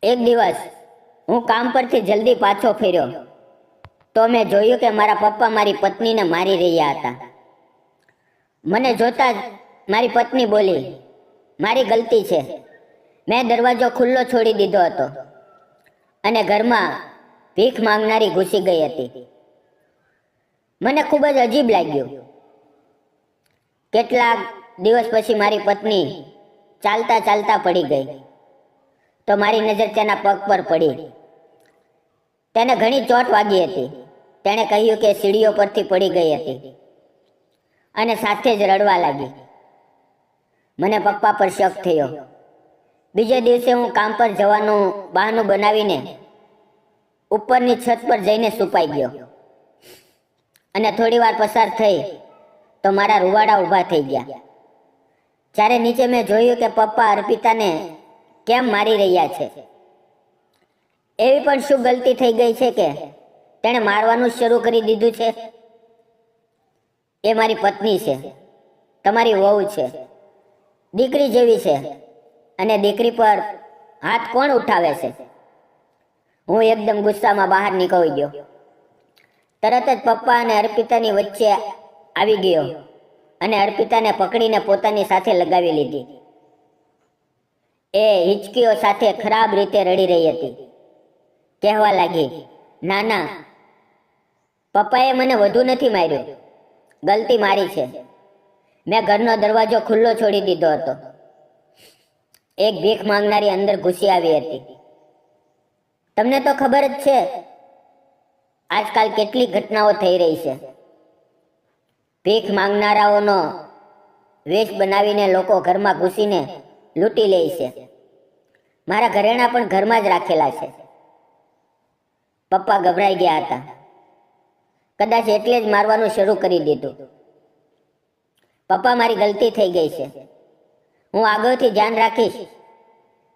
એક દિવસ હું કામ પરથી જલ્દી પાછો ફર્યો તો મેં જોયું કે મારા પપ્પા મારી પત્નીને મારી રહ્યા હતા. મને જોતા જ મારી પત્ની બોલી, મારી ગલતી છે. મેં દરવાજો ખુલ્લો છોડી દીધો હતો અને ઘરમાં ભીખ માંગનારી ઘૂસી ગઈ હતી. મને ખૂબ જ અજીબ લાગ્યું. કેટલાક દિવસ પછી મારી પત્ની ચાલતા ચાલતા પડી ગઈ તો મારી નજર તેના પગ પર પડી. તેને ઘણી ચોટ વાગી હતી. તેણે કહ્યું કે સીડીઓ પરથી પડી ગઈ હતી અને સાથે જ રડવા લાગી. મને પપ્પા પર શક થયો. બીજે દિવસે હું કામ પર જવાનું બહાનું બનાવીને ઉપરની છત પર જઈને છુપાઈ ગયો અને થોડી વાર પસાર થઈ તો મારા રૂવાડા ઊભા થઈ ગયા. જ્યારે નીચે મેં જોયું કે પપ્પા અર્પિતાને કેમ મારી રહ્યા છે. એવી પણ શું ગલતી થઈ ગઈ છે કે તેણે મારવાનું શરૂ કરી દીધું છે? એ મારી પત્ની છે, તમારી વહુ છે, દીકરી જેવી છે, અને દીકરી પર હાથ કોણ ઉઠાવે છે? હું એકદમ ગુસ્સામાં બહાર નીકળી ગયો. તરત જ પપ્પા અને અર્પિતાની વચ્ચે આવી ગયો અને અર્પિતાને પકડીને પોતાની સાથે લગાવી લીધી. એ હિચકીઓ સાથે ખરાબ રીતે રડી રહી હતી. કહેવા લાગી, ના, પપ્પાએ મને વધુ નથી માર્યું, ગલતી મારી છે. મેં ઘરનો દરવાજો ખુલ્લો છોડી દીધો હતો. એક ભીખ માંગનારી અંદર ઘૂસી આવી હતી. તમને તો ખબર જ છે આજકાલ કેટલી ઘટનાઓ થઈ રહી છે. ભીખ માંગનારાઓનો વેશ બનાવીને લોકો ઘરમાં ઘૂસીને લૂંટી લે છે. મારા ઘરેણાં પણ ઘરમાં જ રાખેલા છે. પપ્પા ગભરાઈ ગયા હતા. કદાચ એટલે જ મારવાનું શરૂ કરી દીધું. પપ્પા, મારી ગલતી થઈ ગઈ છે. હું આગળથી ધ્યાન રાખીશ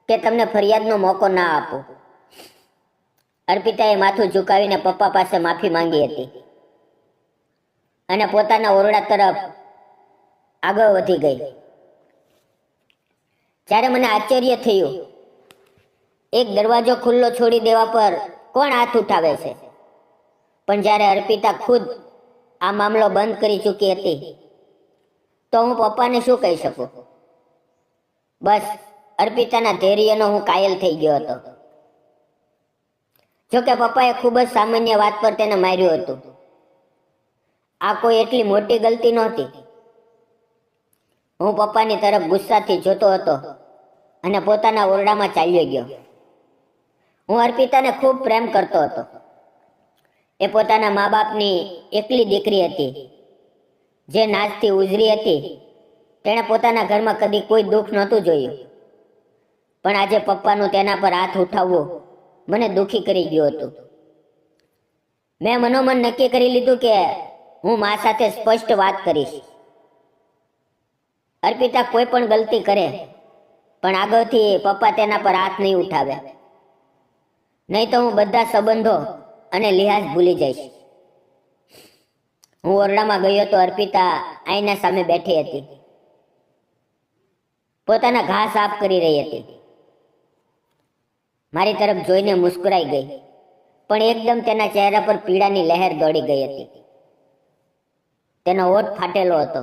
કે તમને ફરિયાદનો મોકો ના આપું. અર્પિતાએ માથું ઝુકાવીને પપ્પા પાસે માફી માંગી હતી અને પોતાના ઓરડા તરફ આગળ વધી ગઈ. જ્યારે મને આશ્ચર્ય થયું, એક દરવાજો ખુલ્લો છોડી દેવા પર કોણ હાથ ઉઠાવે છે? પણ જ્યારે અર્પિતા ખુદ આ મામલો બંધ કરી ચૂકી હતી તો હું પપ્પાને શું કહી શકું? બસ અર્પિતાના ધૈર્યનો હું કાયલ થઈ ગયો હતો. જોકે પપ્પાએ ખૂબ જ સામાન્ય વાત પર તેને માર્યું હતું. આ કોઈ એટલી મોટી ગલતી નહોતી. હું પપ્પાની તરફ ગુસ્સાથી જોતો હતો અને પોતાના ઓરડામાં ચાલ્યો ગયો. હું અર્પિતાને ખૂબ પ્રેમ કરતો હતો. એ પોતાના મા બાપની એકલી દીકરી હતી જે નાચથી ઉજરી હતી. તેણે પોતાના ઘરમાં કદી કોઈ દુઃખ નહોતું જોયું. પણ આજે પપ્પાનું તેના પર હાથ ઉઠાવવું મને દુઃખી કરી ગયું હતું. મેં મનોમન નક્કી કરી લીધું કે હું મા સાથે સ્પષ્ટ વાત કરીશ. અર્પિતા કોઈ પણ ગલતી કરે પણ આગળથી પપ્પા તેના પર હાથ નહીં ઉઠાવે. નહીં તો હું બધા સંબંધો અને લિહાઝ ભૂલી જઈશ. હું ઓરડામાં ગયો તો અર્પિતા આઈના સામે બેઠી હતી. પોતાના ઘા સાફ કરી રહી હતી. મારી તરફ જોઈને મુસ્કરાઈ ગઈ, પણ એકદમ તેના ચહેરા પર પીડાની લહેર દોડી ગઈ હતી. તેનો હોઠ ફાટેલો હતો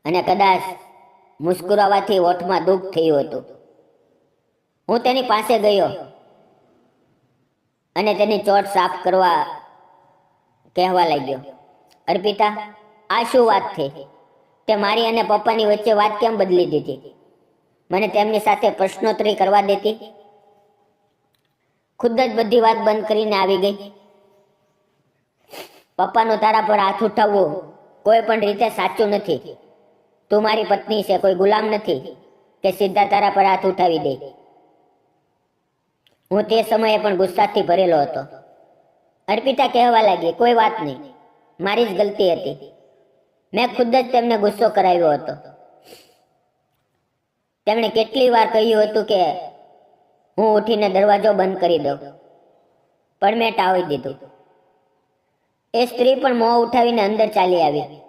અને કદાચ મુસ્કરાવાથી હોઠમાં દુઃખ થયું હતું. હું તેની પાસે ગયો અને તેની ચોટ સાફ કરવા કહેવા લાગ્યો, અર્પિતા, આ શું વાત થઈ? તે મારી અને પપ્પાની વચ્ચે વાત કેમ બદલી દીધી? મને તેમની સાથે પ્રશ્નોત્તરી કરવા દેતી. ખુદ જ બધી વાત બંધ કરીને આવી ગઈ. પપ્પાનું તારા પર હાથ ઉઠાવવું કોઈ પણ રીતે સાચું નથી. તું મારી પત્ની છે, કોઈ ગુલામ નથી કે સીધા તારા પર હાથ ઉઠાવી દે. હું તે સમયે પણ ગુસ્સાથી ભરેલો હતો. અર્પિતા કહેવા લાગી, કોઈ વાત નહીં, મારી જ ગલતી હતી. મેં ખુદ જ તેમને ગુસ્સો કરાવ્યો હતો. તેમણે કેટલી વાર કહ્યું હતું કે હું ઉઠીને દરવાજો બંધ કરી દઉં, પણ મેં ટાળી દીધું. એ સ્ત્રી પણ મોં ઉઠાવીને અંદર ચાલી આવી.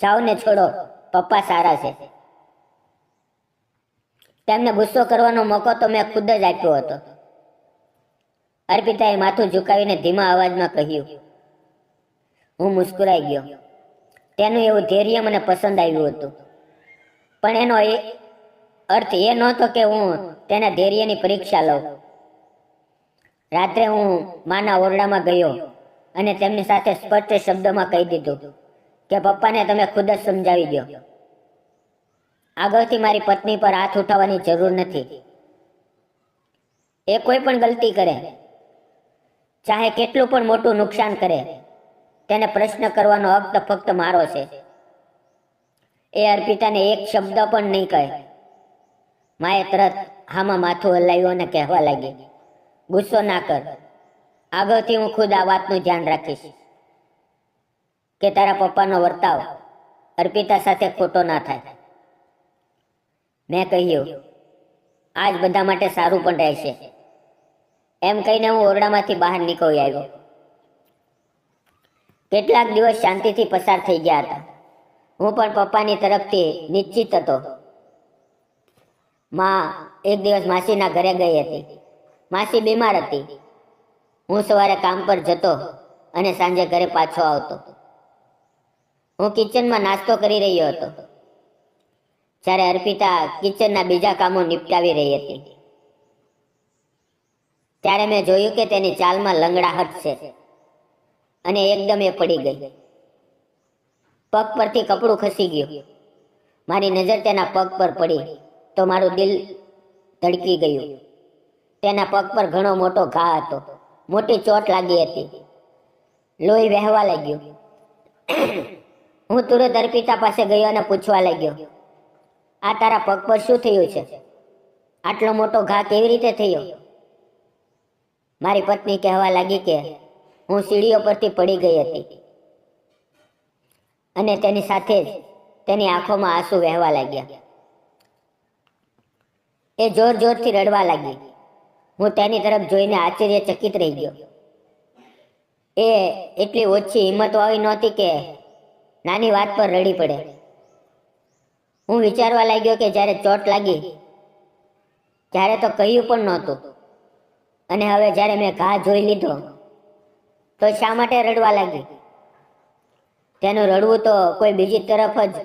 જાઓ ને, છોડો, પપ્પા સારા છે. તેમને ગુસ્સો કરવાનો મોકો તો મેં ખુદ જ આપ્યો હતો. અર્પિતાએ માથું ઝુકાવીને ધીમા અવાજમાં કહ્યું. હું મુસ્કુરાઈ ગયો. તેનું એવું ધૈર્ય મને પસંદ આવ્યું હતું, પણ એનો અર્થ એ નહોતો કે હું તેના ધૈર્યની પરીક્ષા લઉં. રાત્રે હું માના ઓરડામાં ગયો અને તેમની સાથે સ્પષ્ટ શબ્દોમાં કહી દીધું કે પપ્પાને તમે ખુદ જ સમજાવી દો. આગળથી મારી પત્ની પર હાથ ઉઠાવવાની જરૂર નથી. એ કોઈ પણ ગલતી કરે, ચાહે કેટલું પણ મોટું નુકસાન કરે, તેને પ્રશ્ન કરવાનો હક તો ફક્ત મારો છે. એ અર્પિતાને એક શબ્દ પણ નહીં કહે. માએ તરત હામાં માથું હલાવ્યું અને કહેવા લાગી, ગુસ્સો ના કર. આગળથી હું ખુદ આ વાતનું ધ્યાન રાખીશ કે તારા પપ્પાનો વર્તાવ અર્પિતા સાથે ખોટો ના થાય. મેં કહ્યું, આજ બધા માટે સારું પણ રહેશે. એમ કહીને હું ઓરડામાંથી બહાર નીકળી આવ્યો. કેટલાક દિવસ શાંતિથી પસાર થઈ ગયા હતા. હું પણ પપ્પાની તરફથી નિશ્ચિત હતો. માં એક દિવસ માસીના ઘરે ગઈ હતી. માસી બીમાર હતી. હું સવારે કામ પર જતો અને સાંજે ઘરે પાછો આવતો. હું કિચનમાં નાસ્તો કરી રહ્યો હતો જ્યારે અર્પિતા કિચનના બીજા કામો નિપટાવી રહી હતી. ત્યારે મેં જોયું કે તેની ચાલમાં લંગડાહટ છે અને એકદમ એ પડી ગઈ. પગ પરથી કપડું ખસી ગયું. મારી નજર તેના પગ પર પડી તો મારું દિલ ધડકી ગયું. તેના પગ પર ઘણો મોટો ઘા હતો. મોટી ચોટ લાગી હતી. લોહી વહેવા લાગ્યું. હું તુરંત અર્પિતા પાસે ગયો અને પૂછવા લાગ્યો, આ તારા પગ પર શું થયું છે? આટલો મોટો ઘા કેવી રીતે થયો? મારી પત્ની કહેવા લાગી કે હું સીડીઓ પરથી પડી ગઈ હતી અને તેની સાથે જ તેની આંખોમાં આંસુ વહેવા લાગ્યા. એ જોર જોરથી રડવા લાગી. હું તેની તરફ જોઈને આશ્ચર્યચકિત રહી ગયો. એ એટલી ઓછી હિંમતવાળી નહોતી કે નાની વાત પર રડી પડે. હું વિચારવા લાગ્યો કે જ્યારે ચોટ લાગી ત્યારે તો કહ્યું પણ નહોતું, અને હવે જ્યારે મેં ઘા જોઈ લીધો તો શા માટે રડવા લાગી? તેનું રડવું તો કોઈ બીજી તરફ જ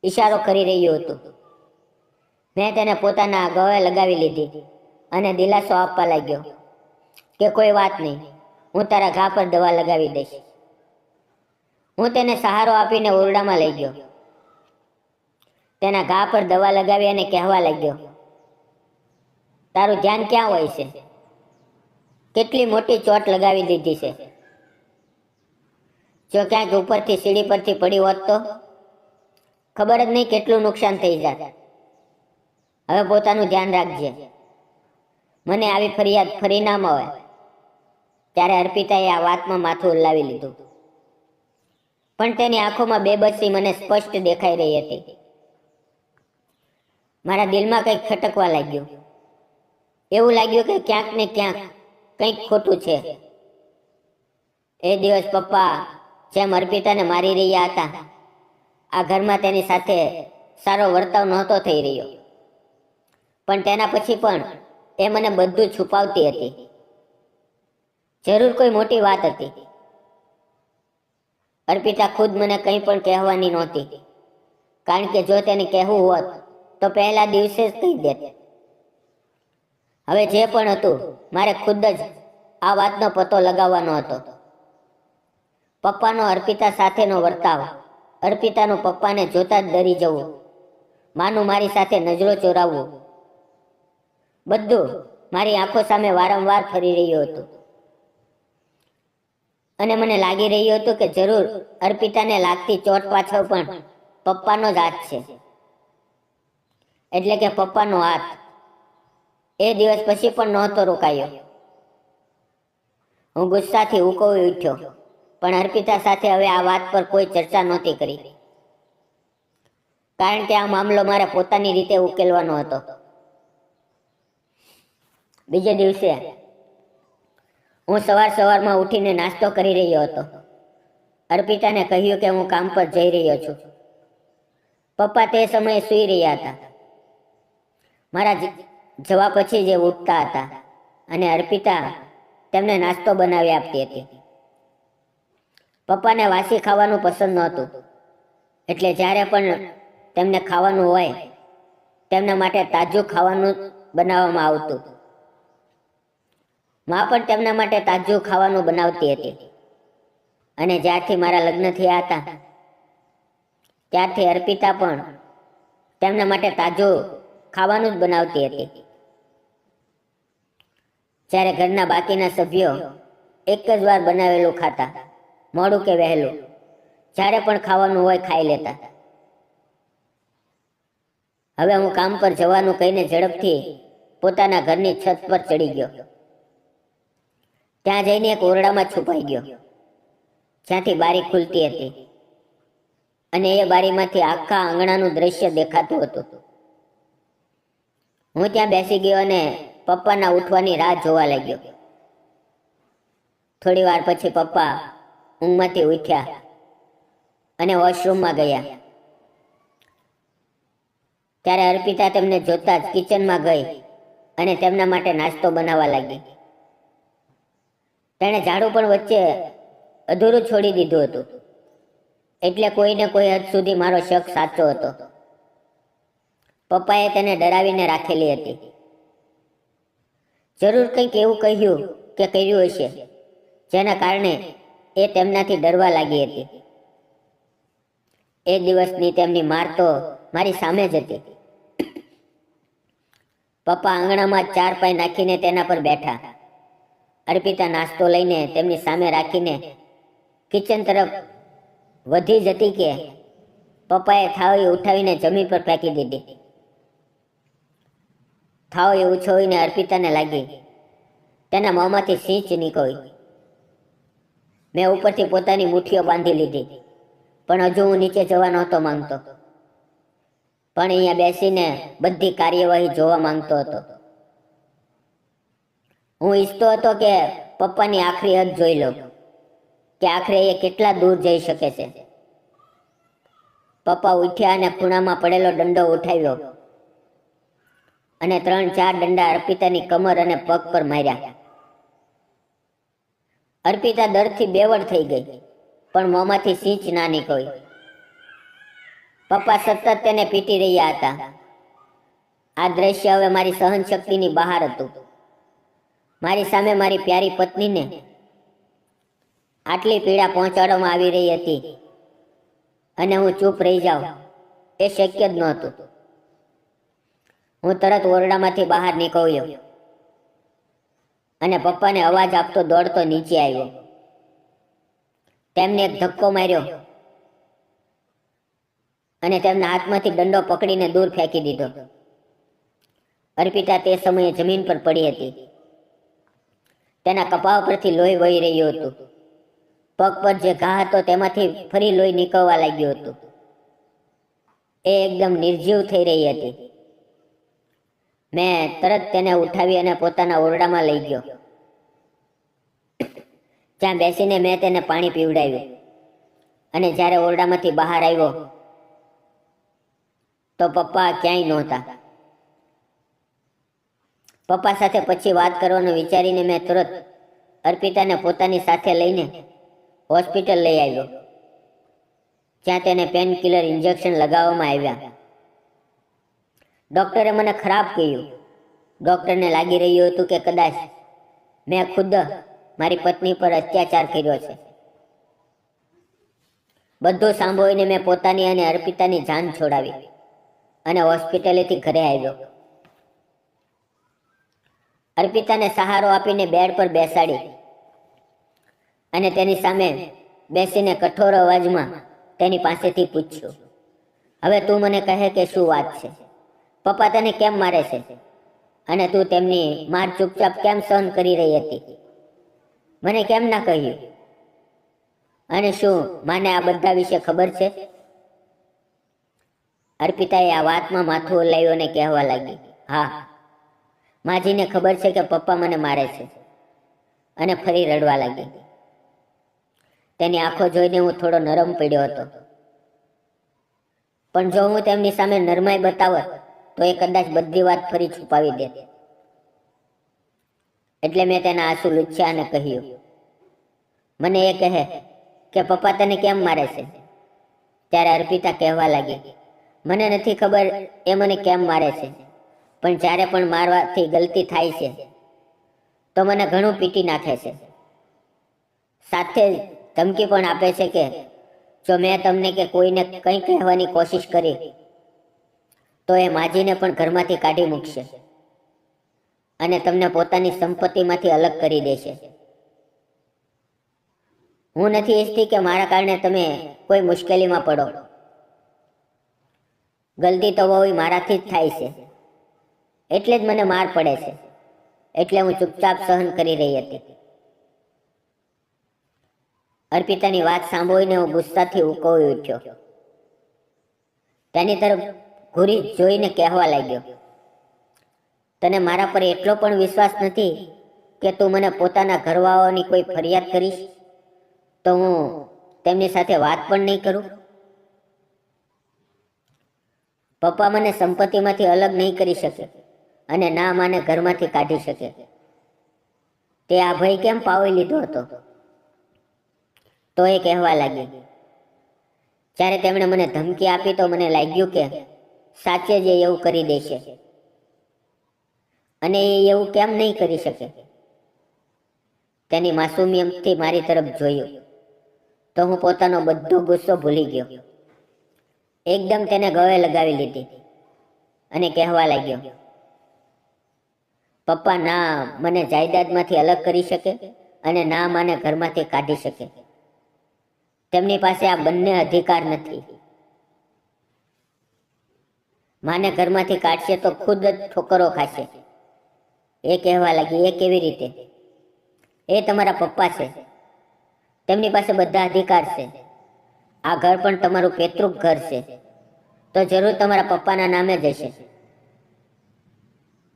ઈશારો કરી રહ્યું હતું. મેં તેને પોતાના ગળે લગાવી લીધી અને દિલાસો આપવા લાગ્યો કે કોઈ વાત નહીં, હું તારા ઘા પર દવા લગાવી દઈશ. હું તેને સહારો આપીને ઓરડામાં લઈ ગયો. તેના ઘા પર દવા લગાવી અને કહેવા લાગ્યો, તારું ધ્યાન ક્યાં હોય છે? કેટલી મોટી ચોટ લગાવી દીધી છે. જો ક્યાંક ઉપરથી સીડી પરથી પડી હોત તો ખબર જ નહીં કેટલું નુકસાન થઈ જાત. હવે પોતાનું ધ્યાન રાખજે. મને આવી ફરિયાદ ફરી ના મળે. ત્યારે અર્પિતાએ આ વાતમાં માથું હલાવી લીધું, પણ તેની આંખોમાં બેબસી મને સ્પષ્ટ દેખાઈ રહી હતી. મારા દિલમાં કંઈક ખટકવા લાગ્યું. એવું લાગ્યું કે ક્યાંક ને ક્યાંક કંઈક ખોટું છે. એ દિવસ પપ્પા જેમ અર્પિતાને મારી રહ્યા હતા, આ ઘરમાં તેની સાથે સારો વર્તાવ નહોતો થઈ રહ્યો, પણ તેના પછી પણ એ મને બધું છુપાવતી હતી. જરૂર કોઈ મોટી વાત હતી. અર્પિતા ખુદ મને કંઈ પણ કહેવાની નહોતી, કારણ કે જો તેને કહેવું હોત તો પહેલા દિવસે જ કહી દેત. હવે જે પણ હતું મારે ખુદ જ આ વાતનો પતો લગાવવાનો હતો. પપ્પાનો અર્પિતા સાથેનો વર્તાવ, અર્પિતાનું પપ્પાને જોતા જ ડરી જવું, માનું મારી સાથે નજરો ચોરાવવું, બધું મારી આંખો સામે વારંવાર ફરી રહ્યું હતું. અને મને લાગી રહ્યું હતું કે જરૂર અર્પિતાને લાગતી ચોટ પાછળ પણ પપ્પાનો જ હાથ છે. એટલે કે પપ્પાનો હાથ એ દિવસ પછી પણ નહોતો રોકાયો. હું ગુસ્સાથી ઉકળી ઉઠ્યો, પણ અર્પિતા સાથે હવે આ વાત પર કોઈ ચર્ચા નહોતી કરી, કારણ કે આ મામલો મારે પોતાની રીતે ઉકેલવાનો હતો. બીજે દિવસે હું સવારમાં ઉઠીને નાસ્તો કરી રહ્યો હતો. અર્પિતાને કહ્યું કે હું કામ પર જઈ રહ્યો છું, પપ્પા તે સમયે સૂઈ રહ્યા હતા. મારા જવા પછી જે ઉઠતા હતા અને અર્પિતા તેમને નાસ્તો બનાવી આપતી હતી. પપ્પાને વાસી ખાવાનું પસંદ નહોતું, એટલે જ્યારે પણ તેમને ખાવાનું હોય તેમના માટે તાજું ખાવાનું બનાવવામાં આવતું. મા પણ તેમના માટે તાજું ખાવાનું બનાવતી હતી. અને જ્યારથી મારા લગ્ન થયા હતા ત્યારથી અર્પિતા પણ તેમના માટે તાજું ખાવાનું જ બનાવતી હતી. જ્યારે ઘરના બાકીના સભ્યો એક જ વાર બનાવેલું ખાતા, મોડું કે વહેલું, જ્યારે પણ ખાવાનું હોય ખાઈ લેતા. હવે હું કામ પર જવાનું કહીને ઝડપથી પોતાના ઘરની છત પર ચડી ગયો. ત્યાં જઈને એક ઓરડામાં છુપાઈ ગયો, જ્યાંથી બારી ખુલતી હતી અને એ બારીમાંથી આખા આંગણાનું દ્રશ્ય દેખાતું હતું. હું ત્યાં બેસી ગયો અને પપ્પાના ઉઠવાની રાહ જોવા લાગ્યો. થોડી વાર પછી પપ્પા ઊંઘમાંથી ઉઠ્યા અને વોશરૂમમાં ગયા. ત્યારે અર્પિતા તેમને જોતા જ કિચનમાં ગઈ અને તેમના માટે નાસ્તો બનાવવા લાગી. તેણે ઝાડુ પણ વચ્ચે અધૂરું છોડી દીધું હતું, એટલે કોઈને કોઈ હદ સુધી મારો શક સાચો હતો. પપ્પાએ તેને ડરાવીને રાખેલી હતી. જરૂર કંઈક એવું કહ્યું કે કર્યું હશે જેના કારણે એ તેમનાથી ડરવા લાગી હતી. એ દિવસની તેમની માર તો મારી સામે જ હતી. પપ્પા આંગણામાં ચારપાઈ નાખીને તેના પર બેઠા. અર્પિતા નાસ્તો લઈને તેમની સામે રાખીને કિચન તરફ વધી જતી કે પપ્પાએ થાળી ઉઠાવીને જમીન પર ફેંકી દીધી. થાળી ઉછળીને અર્પિતાને લાગી. તેના મોંમાંથી સિંચ નીકળી. મેં ઉપરથી પોતાની મુઠ્ઠીઓ બાંધી લીધી, પણ હજુ હું નીચે જવા નહોતો માંગતો, પણ અહીંયા બેસીને બધી કાર્યવાહી જોવા માંગતો હતો. હું ઈચ્છતો હતો કે પપ્પાની આખરી હદ જોઈ લઉં કે આખરે એ કેટલા દૂર જઈ શકે છે. પપ્પા ઉઠ્યા અને ખૂણામાં પડેલો દંડો ઉઠાવ્યો અને 3-4 દંડા અર્પિતાની કમર અને પગ પર માર્યા. અર્પિતા ડરથી બેવડ થઈ ગઈ, પણ મોંમાંથી સિંચ ના નીકળી. પપ્પા સતત તેને પીટી રહ્યા હતા. આ દ્રશ્ય હવે મારી સહન શક્તિની બહાર હતું. મારી સામે મારી પ્યારી પત્નીને આટલી પીડા પહોંચાડવામાં આવી રહી હતી અને હું ચૂપ રહી જાઉં એ શક્ય જ નહોતું. હું તરત ઓરડામાંથી બહાર નીકળ્યો અને પપ્પાને અવાજ આપતો દોડતો નીચે આવ્યો. તેમને એક ધક્કો માર્યો અને તેમના હાથમાંથી દંડો પકડીને દૂર ફેંકી દીધો. અર્પિતા તે સમયે જમીન પર પડી હતી. તેના કપાળ પરથી લોહી વહી રહ્યું હતું. પગ પર જે ઘા હતો તેમાંથી ફરી લોહી નીકળવા લાગ્યું હતું. એ એકદમ નિર્જીવ થઈ રહી હતી. મેં તરત તેને ઉઠાવી અને પોતાના ઓરડામાં લઈ ગયો, જ્યાં બેસીને મેં તેને પાણી પીવડાવ્યું. અને જ્યારે ઓરડામાંથી બહાર આવ્યો તો પપ્પા ક્યાંય નહોતા. પપ્પા સાથે પછી વાત કરવાનું વિચારીને મેં તરત અર્પિતાને પોતાની સાથે લઈને હોસ્પિટલ લઈ આવ્યો, જ્યાં તેને પેન કિલર ઇન્જેક્શન લગાવવામાં આવ્યા. ડૉક્ટરે મને ખરાબ કહ્યું. ડૉક્ટરને લાગી રહ્યું હતું કે કદાચ મેં ખુદ મારી પત્ની પર અત્યાચાર કર્યો છે. બધું સાંભળીને મેં પોતાની અને અર્પિતાની જાન છોડાવી અને હોસ્પિટલેથી ઘરે આવ્યો. અર્પિતાને સહારો આપીને બેડ પર બેસાડી અને તેની સામે બેસીને કઠોર અવાજમાં તેની પાસેથી પૂછ્યું, હવે તું મને કહે કે શું વાત છે? પપ્પા તને કેમ મારે છે અને તું તેમની માર ચૂપચાપ કેમ સહન કરી રહી હતી? મને કેમ ના કહ્યું? અને શું માને આ બધા વિશે ખબર છે? અર્પિતાએ આ વાતમાં માથું હલાવ્યું અને કહેવા લાગી, હા, માજીને ખબર છે કે પપ્પા મને મારે છે. અને ફરી રડવા લાગી. તેની આંખો જોઈને હું થોડો નરમ પડ્યો હતો. પણ જો હું તેમની સામે નરમાઈ બતાવત તો એ કદાચ બધી વાત ફરી છુપાવી દે. એટલે મેં તેના આંસુ લૂછ્યા અને કહ્યું, મને એ કહે કે પપ્પા તને કેમ મારે છે? ત્યારે અર્પિતા કહેવા લાગી, મને નથી ખબર એ મને કેમ મારે છે, પણ જ્યારે પણ મારવાથી ગલતી થાય છે તો મને ઘણું પીટી નાખે છે. સાથે ધમકી પણ આપે છે કે જો મેં તમને કે કોઈને કંઈ કહેવાની કોશિશ કરી તો એ માજીને પણ ઘરમાંથી કાઢી મૂકશે અને તમને પોતાની સંપત્તિમાંથી અલગ કરી દેશે. હું નથી ઈચ્છતી કે મારા કારણે તમે કોઈ મુશ્કેલીમાં પડો. ગલતી તો બહુ મારાથી જ થાય છે, એટલે જ મને માર પડે છે. એટલે હું ચૂપચાપ સહન કરી રહી હતી. અર્પિતાની વાત સાંભળીને હું ગુસ્સાથી ઉકળી ઉઠ્યો. તેની તરફ ઘૂરી જોઈને કહેવા લાગ્યો, તને મારા પર એટલો પણ વિશ્વાસ નથી કે તું મને પોતાના ઘરવાળાઓની કોઈ ફરિયાદ કરીશ તો હું તેમની સાથે વાત પણ નહીં કરું? પપ્પા મને સંપત્તિમાંથી અલગ નહીં કરી શકે અને ના માને ઘરમાંથી કાઢી શકે. તે આ ભય કેમ પાવી લીધો હતો? તો એ કહેવા લાગી, જ્યારે તેમણે મને ધમકી આપી તો મને લાગ્યું કે સાચે જ એવું કરી દેશે, અને એ એવું કેમ નહીં કરી શકે. તેની માસૂમિયતથી મારી તરફ જોયું તો હું પોતાનો બધો ગુસ્સો ભૂલી ગયો. એકદમ તેને ગળે લગાવી લીધી અને કહેવા લાગ્યો, પપ્પા ના મને જાયદાદમાંથી અલગ કરી શકે અને ના મને ઘરમાંથી કાઢી શકે. તેમની પાસે આ બંને અધિકાર નથી. માને ઘરમાંથી કાઢશે તો ખુદ જ ઠોકરો ખાશે. એ કહેવા લાગી, એ કેવી રીતે? એ તમારા પપ્પા છે, તેમની પાસે બધા અધિકાર છે. આ ઘર પણ તમારું પૈતૃક ઘર છે, તો જરૂર તમારા પપ્પાના નામે જ હશે.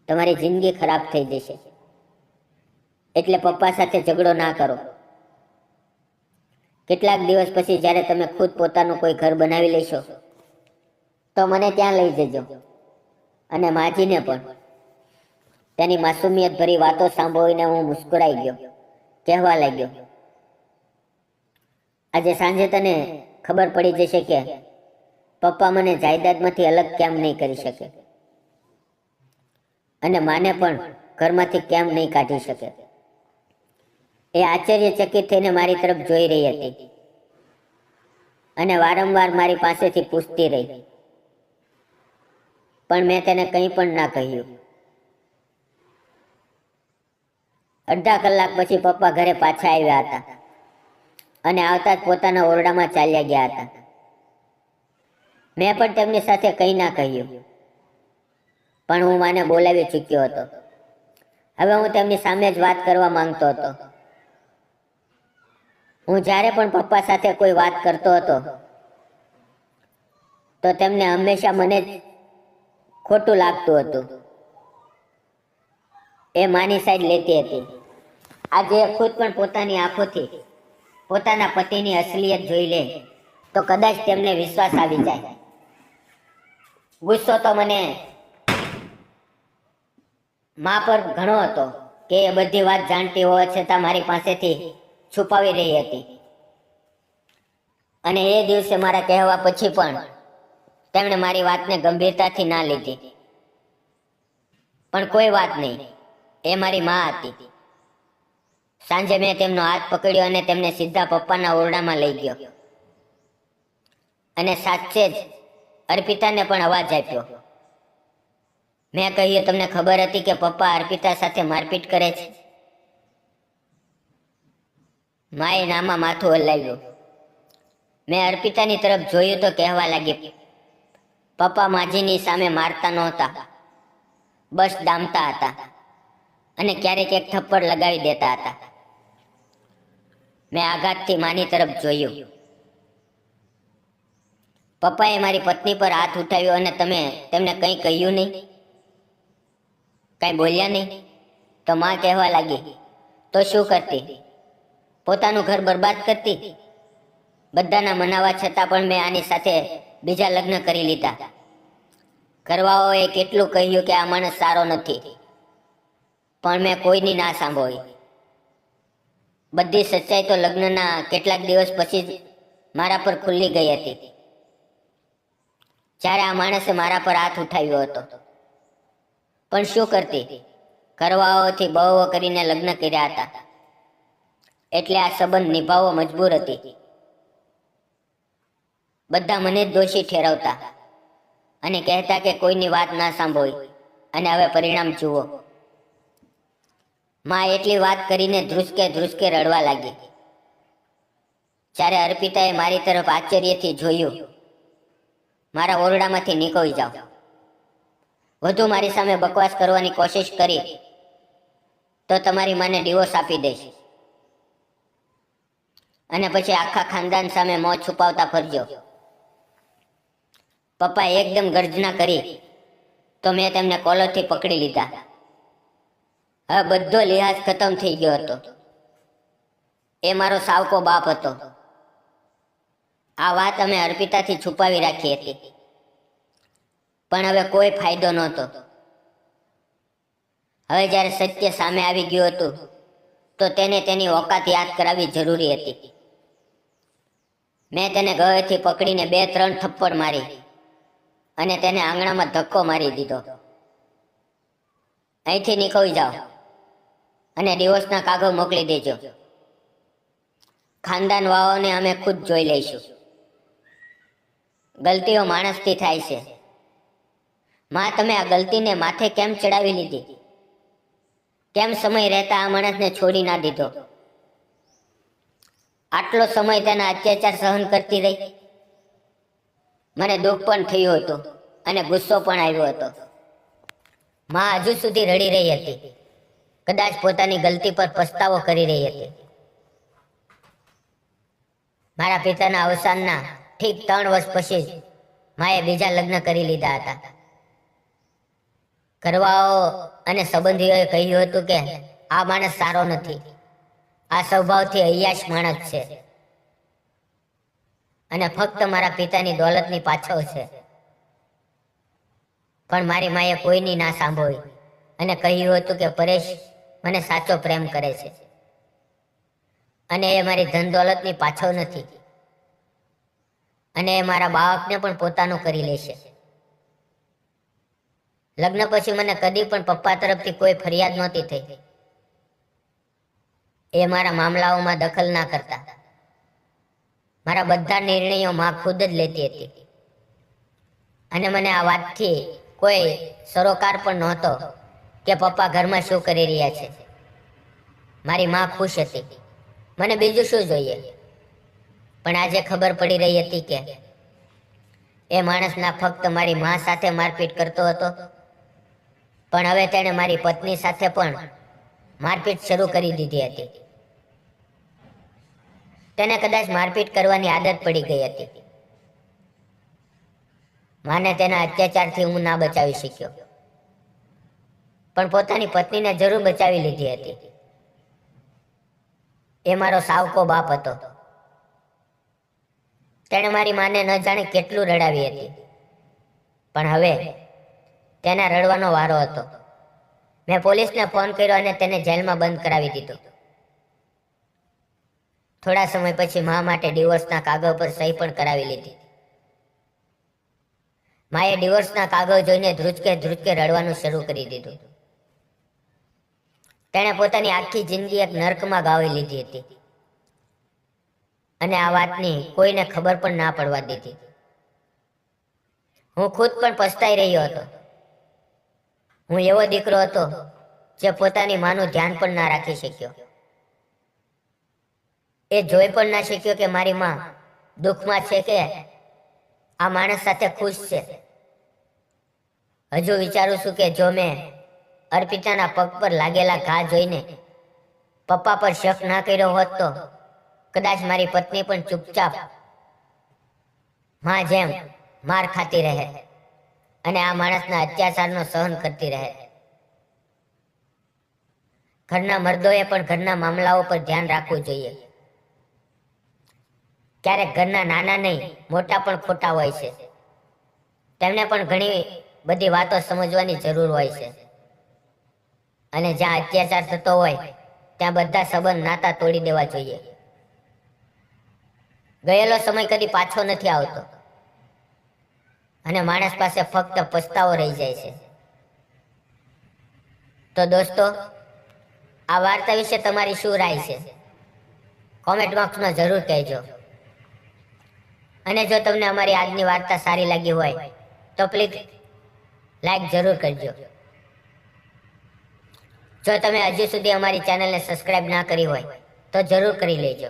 તમારી જિંદગી ખરાબ થઈ જશે. એટલે પપ્પા સાથે ઝઘડો ના કરો. કેટલાક દિવસ પછી જ્યારે તમે ખુદ પોતાનું કોઈ ઘર બનાવી લેશો તો મને ત્યાં લઈ જજો, અને માજીને પણ. તેની માસૂમિયત ભરી વાતો સાંભળીને હું મુસ્કુરાઈ ગયો. કહેવા લાગ્યો, આજે સાંજે તને ખબર પડી જશે કે પપ્પા મને જાયદાદમાંથી અલગ કેમ નહીં કરી શકે અને માને પણ ઘરમાંથી કેમ નહીં કાઢી શકે. એ આશ્ચર્યચકિત થઈને મારી તરફ જોઈ રહી હતી અને વારંવાર મારી પાસેથી પૂછતી રહી, પણ મેં તેને કંઈ પણ ના કહ્યું. અડધા કલાક પછી પપ્પા ઘરે પાછા આવ્યા હતા અને આવતા જ પોતાના ઓરડામાં ચાલ્યા ગયા હતા. મેં પણ તેમની સાથે કંઈ ના કહ્યું, પણ હું માને બોલાવી ચૂક્યો હતો. હવે હું તેમની સામે જ વાત કરવા માંગતો હતો. હું જ્યારે પણ પપ્પા સાથે કોઈ વાત કરતો હતો તો તેમને હંમેશા મને જ ખોટું લાગતું હતું. એ માની સાઈડ લેતી હતી. આજે ખુદ પણ પોતાની આંખોથી પોતાના પતિની અસલિયત જોઈ લે તો કદાચ તેમને વિશ્વાસ આવી જાય. ગુસ્સો તો મને મા પર ઘણો હતો કે એ બધી વાત જાણતી હોવા છતાં મારી પાસેથી છુપાવી રહી હતી, અને એ દિવસે મારા કહેવા પછી પણ તેમણે મારી વાતને ગંભીરતાથી ના લીધી. પણ કોઈ વાત નહીં, એ મારી મા હતી. સાંજે મેં તેમનો હાથ પકડ્યો અને તેમને સીધા પપ્પાના ઓરડામાં લઈ ગયો, અને સાચે જ અર્પિતાને પણ અવાજ આપ્યો. મેં કહ્યું, તમને ખબર હતી કે પપ્પા અર્પિતા સાથે મારપીટ કરે છે? માએ નામાં માથું હલાવ્યું. મેં અર્પિતાની તરફ જોયું તો કહેવા લાગી, પપ્પા માજીની સામે મારતા નહોતા, બસ ડામતા હતા અને ક્યારેક એક થપ્પડ લગાવી દેતા હતા. મેં આઘાતથી માની તરફ જોયું. પપ્પાએ મારી પત્ની પર હાથ ઉઠાવ્યો અને તમે તેમને કંઈ કહ્યું નહીં? કંઈ બોલ્યા નહીં? તો માં કહેવા લાગી, તો શું કરતી? પોતાનું ઘર બરબાદ કરતી? બધાના મનાવા છતાં પણ મેં આની સાથે બીજા લગ્ન કરી લીધા. કરવાઓએ કેટલું કહ્યું કે આ માણસ સારો નથી, પણ મેં કોઈની ના સાંભળી. બધી સચ્ચાઈ તો લગ્નના કેટલાક દિવસ પછી જ મારા પર ખુલ્લી ગઈ હતી, જ્યારે આ માણસે મારા પર હાથ ઉઠાવ્યો હતો. પણ શું કરતી, કરવાઓથી બહુ કરીને લગ્ન કર્યા હતા, એટલે આ સંબંધ નિભાવવો મજબૂર હતી. બધા મને જ દોષી ઠેરવતા અને કહેતા કે કોઈની વાત ના સાંભળી, અને હવે પરિણામ જુઓ. માં એટલી વાત કરીને ધ્રુસકે ધ્રુસકે રડવા લાગી. જ્યારે અર્પિતાએ મારી તરફ આશ્ચર્યથી જોયું, મારા ઓરડામાંથી નીકળી જાઓ, વધુ મારી સામે બકવાસ કરવાની કોશિશ કરી તો તમારી માને ડિવોર્સ આપી દઈશ, અને પછી આખા ખાનદાન સામે મોં છુપાવતા ફરજો. પપ્પા એકદમ ગર્જના કરી તો મેં તેમને કોલરથી પકડી લીધા. હવે બધો લિહાઝ ખતમ થઈ ગયો હતો. એ મારો સાવકો બાપ હતો. આ વાત અમે અર્પિતાથી છુપાવી રાખી હતી, પણ હવે કોઈ ફાયદો નહોતો. હવે જ્યારે સત્ય સામે આવી ગયું હતું તો તેને તેની ઓકાત યાદ કરાવવી જરૂરી હતી. મેં તેને ગળેથી પકડીને 2-3 થપ્પડ મારી અને તેને આંગણામાં ધક્કો મારી દીધો. અહીંથી નીકળી જાઓ અને ડિવોર્સના કાગળ મોકલી દેજો. ખાનદાન વાળાને અમે ખુદ જોઈ લઈશું. ગલતીઓ માણસથી થાય છે. માં, તમે આ ગલતીને માથે કેમ ચડાવી લીધી? કેમ સમય રહેતા આ માણસને છોડી ના દીધો? આટલો સમય તેના અત્યાચાર સહન કરતી રહી. મને દુઃખ પણ થયું હતું અને ગુસ્સો પણ આવ્યો હતો. માં હજુ સુધી રડી રહી હતી, કદાચ પોતાની ગલતી પર પસ્તાવો કરી રહી હતી. મારા પિતાના અવસાનના ઠીક 3 વર્ષ પછી જ માએ બીજા લગ્ન કરી લીધા હતા. કરવાઓ અને સંબંધીઓએ કહ્યું હતું કે આ માણસ સારો નથી, આ સ્વભાવથી અય્યાશ માણસ છે અને ફક્ત મારા પિતાની દોલતની પાછળ છે. પણ મારી માએ કોઈની ના સાંભળી અને કહ્યું હતું કે પરેશ મને સાચો પ્રેમ કરે છે અને એ મારી ધન દોલતની પાછળ નથી, અને એ મારા બાળકને પણ પોતાનું કરી લેશે. લગ્ન પછી મને કદી પણ પપ્પા તરફથી કોઈ ફરિયાદ નહોતી થઈ. એ મારા મામલાઓમાં દખલ ના કરતા. મારા બધા નિર્ણયો માં ખુદ જ લેતી હતી, અને મને આ વાતથી કોઈ સરોકાર પણ નહોતો કે પપ્પા ઘરમાં શું કરી રહ્યા છે. મારી માં ખુશ હતી, મને બીજું શું જોઈએ? પણ આજે ખબર પડી રહી હતી કે એ માણસ ના ફક્ત મારી માં સાથે મારપીટ કરતો હતો, પણ હવે તેણે મારી પત્ની સાથે પણ મારપીટ શરૂ કરી દીધી હતી. તેને કદાચ મારપીટ કરવાની આદત પડી ગઈ હતી. માને તેના અત્યાચારથી હું ના બચાવી શક્યો, પણ પોતાની પત્નીને જરૂર બચાવી લીધી હતી. એ મારો સાવકો બાપ હતો. તેણે મારી માને ન જાણે કેટલું રડાવી હતી, પણ હવે તેના રડવાનો વારો હતો. મેં પોલીસને ફોન કર્યો અને તેને જેલમાં બંધ કરાવી દીધો. થોડા સમય પછી મા માટે ડિવોર્સના કાગળ પર સહી પણ કરાવી લીધી. માએ ડિવોર્સના કાગળ જોઈને ધ્રુજકે ધ્રુજકે રડવાનું શરૂ કરી દીધું. તેણે પોતાની આખી જિંદગી એક નર્કમાં ગાળી લીધી હતી, અને આ વાતની કોઈને ખબર પણ ના પડવા દીધી. હું ખુદ પણ પસ્તાઈ રહ્યો હતો. હું એવો દીકરો હતો જે પોતાની માનું ધ્યાન પણ ના રાખી શક્યો. એ જોઈ પણ ના શક્યો કે મારી માં દુઃખમાં છે કે આ માણસ સાથે ખુશ છે. હજુ વિચારું છું કે જો મેં અર્પિતાના પગ પર લાગેલા ઘા જોઈને પપ્પા પર શક ના કર્યો હોત તો કદાચ મારી પત્ની પણ ચૂપચાપ માં જેમ માર ખાતી રહે અને આ માણસના અત્યાચારનો સહન કરતી રહે. ઘરના મર્દોએ પણ ઘરના મામલાઓ પર ધ્યાન રાખવું જોઈએ. ક્યારેક ઘરના નાના નહીં મોટા પણ ખોટા હોય છે. તેમને પણ ઘણી બધી વાતો સમજવાની જરૂર હોય છે. અને જ્યાં અત્યાચાર થતો હોય ત્યાં બધા સંબંધ નાતા તોડી દેવા જોઈએ. ગયેલો સમય કદી પાછો નથી આવતો અને માણસ પાસે ફક્ત પસ્તાવો રહી જાય છે. તો દોસ્તો, આ વાર્તા વિશે તમારી શું રાય છે? કોમેન્ટ બોક્સમાં જરૂર કહેજો. અને જો તમને અમારી આજની વાર્તા સારી લાગી હોય તો પ્લીઝ લાઈક જરૂર કરજો. જો તમે હજુ સુધી અમારી ચેનલને સબસ્ક્રાઇબ ના કરી હોય તો જરૂર કરી લેજો.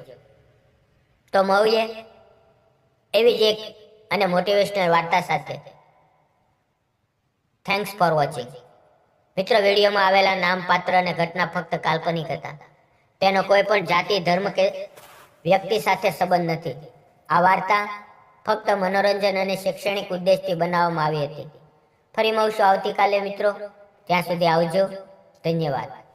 તો મળીએ એવી જ એક અને મોટિવેશનલ વાર્તા સાથે. Thanks for watching. મિત્રો, વિડીયોમાં આવેલા નામ, પાત્ર અને ઘટના ફક્ત કાલ્પનિક હતા. તેનો કોઈ પણ જાતિ, ધર્મ કે વ્યક્તિ સાથે સંબંધ નથી. આ વાર્તા ફક્ત મનોરંજન અને શૈક્ષણિક ઉદ્દેશથી બનાવવામાં આવી હતી. ફરી મળશું આવતીકાલે મિત્રો. ત્યાં સુધી આવજો. ધન્યવાદ.